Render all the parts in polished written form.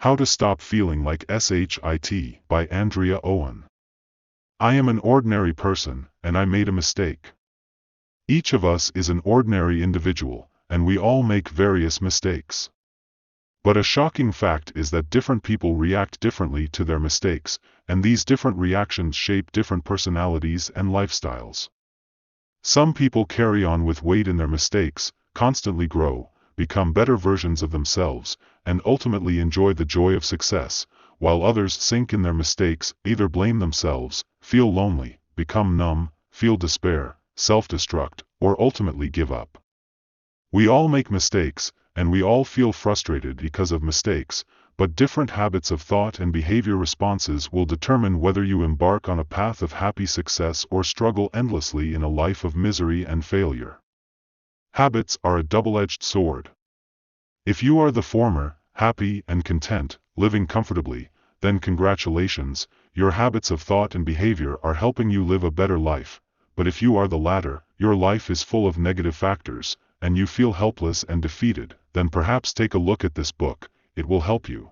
How to Stop Feeling Like Shit by Andrea Owen. I am an ordinary person, and I made a mistake. Each of us is an ordinary individual, and we all make various mistakes. But a shocking fact is that different people react differently to their mistakes, and these different reactions shape different personalities and lifestyles. Some people carry on with weight in their mistakes, constantly grow, become better versions of themselves, and ultimately enjoy the joy of success, while others sink in their mistakes, either blame themselves, feel lonely, become numb, feel despair, self-destruct, or ultimately give up. We all make mistakes, and we all feel frustrated because of mistakes, but different habits of thought and behavior responses will determine whether you embark on a path of happy success or struggle endlessly in a life of misery and failure. Habits are a double-edged sword. If you are the former, happy and content, living comfortably, then congratulations, your habits of thought and behavior are helping you live a better life. But if you are the latter, your life is full of negative factors, and you feel helpless and defeated, then perhaps take a look at this book, it will help you.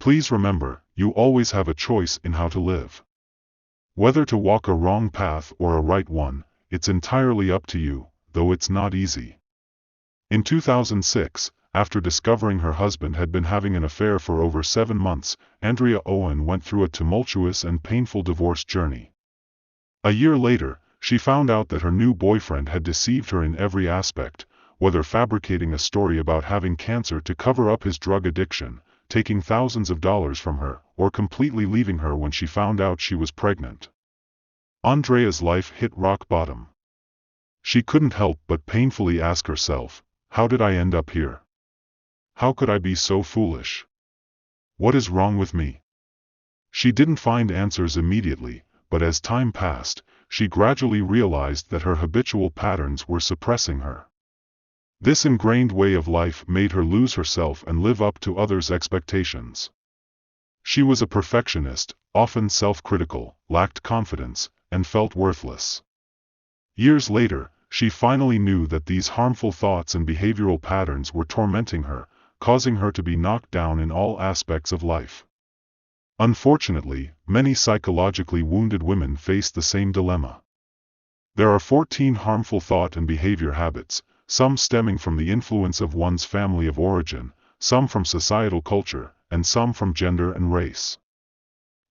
Please remember, you always have a choice in how to live. Whether to walk a wrong path or a right one, it's entirely up to you, though it's not easy. In 2006, after discovering her husband had been having an affair for over 7 months, Andrea Owen went through a tumultuous and painful divorce journey. A year later, she found out that her new boyfriend had deceived her in every aspect, whether fabricating a story about having cancer to cover up his drug addiction, taking thousands of dollars from her, or completely leaving her when she found out she was pregnant. Andrea's life hit rock bottom. She couldn't help but painfully ask herself, how did I end up here? How could I be so foolish? What is wrong with me? She didn't find answers immediately, but as time passed, she gradually realized that her habitual patterns were suppressing her. This ingrained way of life made her lose herself and live up to others' expectations. She was a perfectionist, often self-critical, lacked confidence, and felt worthless. Years later, she finally knew that these harmful thoughts and behavioral patterns were tormenting her, causing her to be knocked down in all aspects of life. Unfortunately, many psychologically wounded women face the same dilemma. There are 14 harmful thought and behavior habits, some stemming from the influence of one's family of origin, some from societal culture, and some from gender and race.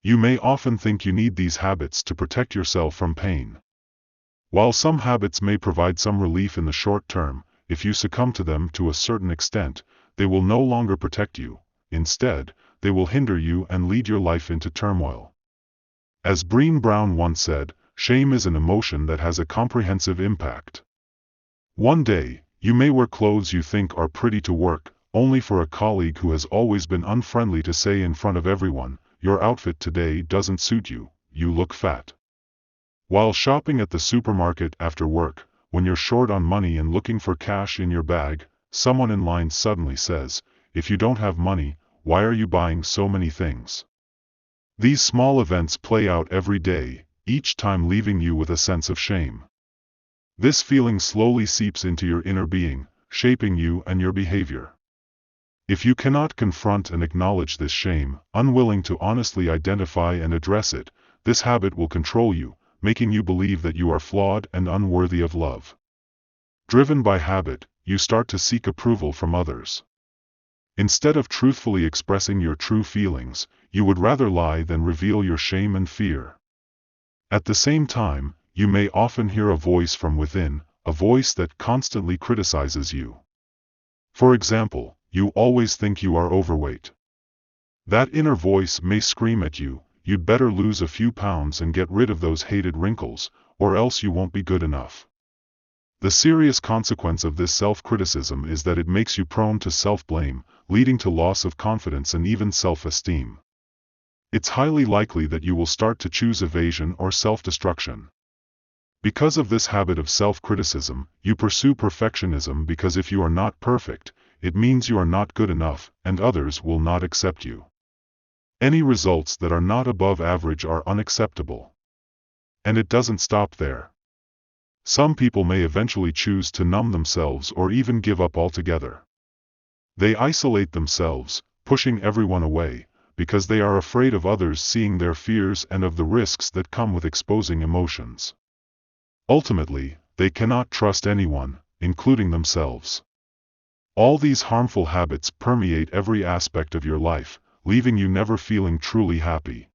You may often think you need these habits to protect yourself from pain. While some habits may provide some relief in the short term, if you succumb to them to a certain extent, they will no longer protect you. Instead, they will hinder you and lead your life into turmoil. As Brené Brown once said, shame is an emotion that has a comprehensive impact. One day, you may wear clothes you think are pretty to work, only for a colleague who has always been unfriendly to say in front of everyone, your outfit today doesn't suit you, you look fat. While shopping at the supermarket after work, when you're short on money and looking for cash in your bag, someone in line suddenly says, if you don't have money, why are you buying so many things? These small events play out every day, each time leaving you with a sense of shame. This feeling slowly seeps into your inner being, shaping you and your behavior. If you cannot confront and acknowledge this shame, unwilling to honestly identify and address it, this habit will control you, making you believe that you are flawed and unworthy of love. Driven by habit, you start to seek approval from others. Instead of truthfully expressing your true feelings, you would rather lie than reveal your shame and fear. At the same time, you may often hear a voice from within, a voice that constantly criticizes you. For example, you always think you are overweight. That inner voice may scream at you, you'd better lose a few pounds and get rid of those hated wrinkles, or else you won't be good enough. The serious consequence of this self-criticism is that it makes you prone to self-blame, leading to loss of confidence and even self-esteem. It's highly likely that you will start to choose evasion or self-destruction. Because of this habit of self-criticism, you pursue perfectionism because if you are not perfect, it means you are not good enough, and others will not accept you. Any results that are not above average are unacceptable. And it doesn't stop there. Some people may eventually choose to numb themselves or even give up altogether. They isolate themselves, pushing everyone away, because they are afraid of others seeing their fears and of the risks that come with exposing emotions. Ultimately, they cannot trust anyone, including themselves. All these harmful habits permeate every aspect of your life, leaving you never feeling truly happy.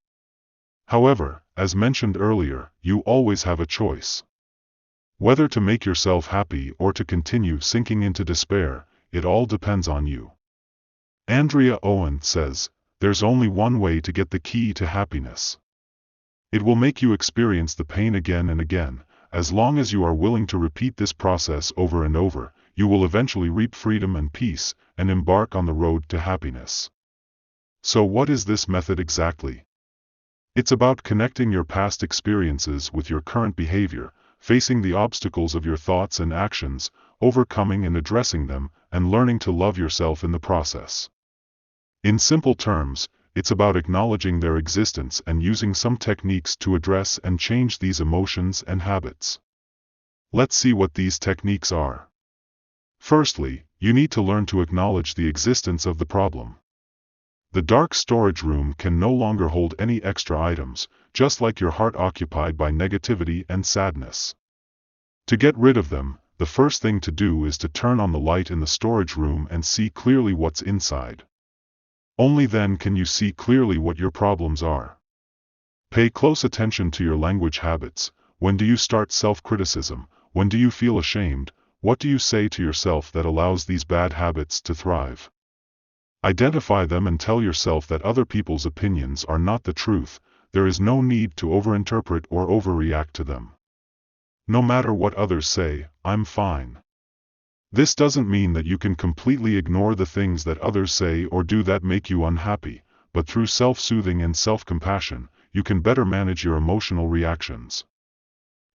However, as mentioned earlier, you always have a choice. Whether to make yourself happy or to continue sinking into despair, it all depends on you. Andrea Owen says, "There's only one way to get the key to happiness. It will make you experience the pain again and again. As long as you are willing to repeat this process over and over, you will eventually reap freedom and peace, and embark on the road to happiness." So what is this method exactly? It's about connecting your past experiences with your current behavior, facing the obstacles of your thoughts and actions, overcoming and addressing them, and learning to love yourself in the process. In simple terms, it's about acknowledging their existence and using some techniques to address and change these emotions and habits. Let's see what these techniques are. Firstly, you need to learn to acknowledge the existence of the problem. The dark storage room can no longer hold any extra items, just like your heart occupied by negativity and sadness. To get rid of them, the first thing to do is to turn on the light in the storage room and see clearly what's inside. Only then can you see clearly what your problems are. Pay close attention to your language habits. When do you start self-criticism? When do you feel ashamed? What do you say to yourself that allows these bad habits to thrive? Identify them and tell yourself that other people's opinions are not the truth. There is no need to overinterpret or overreact to them. No matter what others say, I'm fine. This doesn't mean that you can completely ignore the things that others say or do that make you unhappy, but through self-soothing and self-compassion, you can better manage your emotional reactions.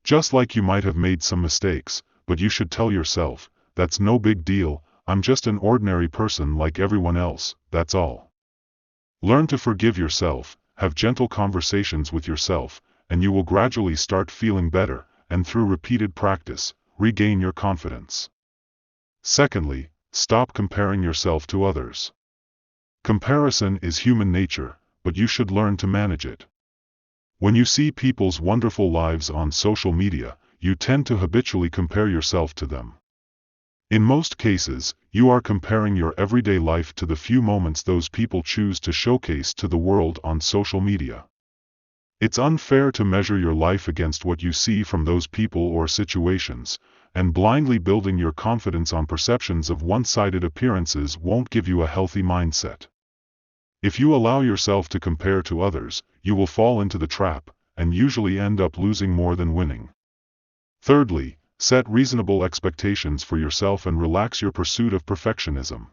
Just like you might have made some mistakes, but you should tell yourself, "That's no big deal, I'm just an ordinary person like everyone else, that's all." Learn to forgive yourself, have gentle conversations with yourself, and you will gradually start feeling better, and through repeated practice, regain your confidence. Secondly, stop comparing yourself to others. Comparison is human nature, but you should learn to manage it. When you see people's wonderful lives on social media, you tend to habitually compare yourself to them. In most cases, you are comparing your everyday life to the few moments those people choose to showcase to the world on social media. It's unfair to measure your life against what you see from those people or situations, and blindly building your confidence on perceptions of one-sided appearances won't give you a healthy mindset. If you allow yourself to compare to others, you will fall into the trap, and usually end up losing more than winning. Thirdly, set reasonable expectations for yourself and relax your pursuit of perfectionism.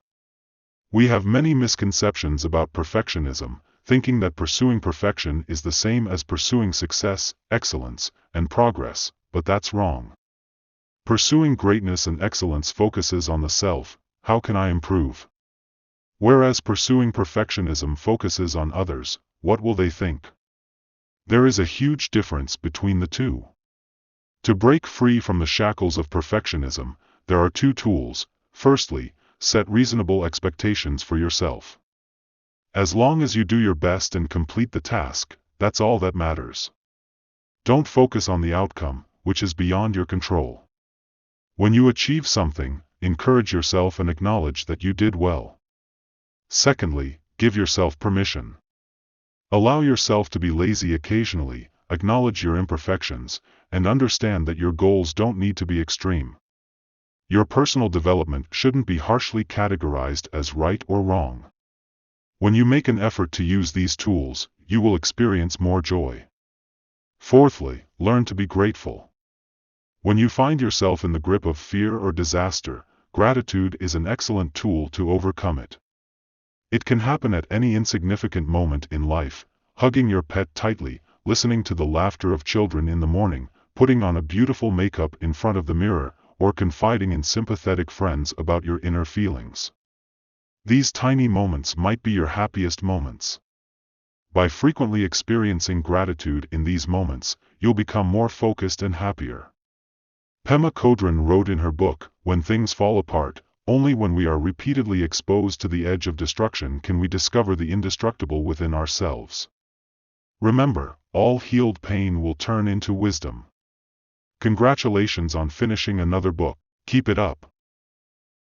We have many misconceptions about perfectionism, thinking that pursuing perfection is the same as pursuing success, excellence, and progress, but that's wrong. Pursuing greatness and excellence focuses on the self, how can I improve? Whereas pursuing perfectionism focuses on others, what will they think? There is a huge difference between the two. To break free from the shackles of perfectionism, there are two tools. Firstly, set reasonable expectations for yourself. As long as you do your best and complete the task, that's all that matters. Don't focus on the outcome, which is beyond your control. When you achieve something, encourage yourself and acknowledge that you did well. Secondly, give yourself permission. Allow yourself to be lazy occasionally, acknowledge your imperfections, and understand that your goals don't need to be extreme. Your personal development shouldn't be harshly categorized as right or wrong. When you make an effort to use these tools, you will experience more joy. Fourthly, learn to be grateful. When you find yourself in the grip of fear or disaster, gratitude is an excellent tool to overcome it. It can happen at any insignificant moment in life, hugging your pet tightly, listening to the laughter of children in the morning, putting on a beautiful makeup in front of the mirror, or confiding in sympathetic friends about your inner feelings. These tiny moments might be your happiest moments. By frequently experiencing gratitude in these moments, you'll become more focused and happier. Pema Chodron wrote in her book, "When Things Fall Apart," Only when we are repeatedly exposed to the edge of destruction can we discover the indestructible within ourselves. Remember, all healed pain will turn into wisdom. Congratulations on finishing another book. Keep it up.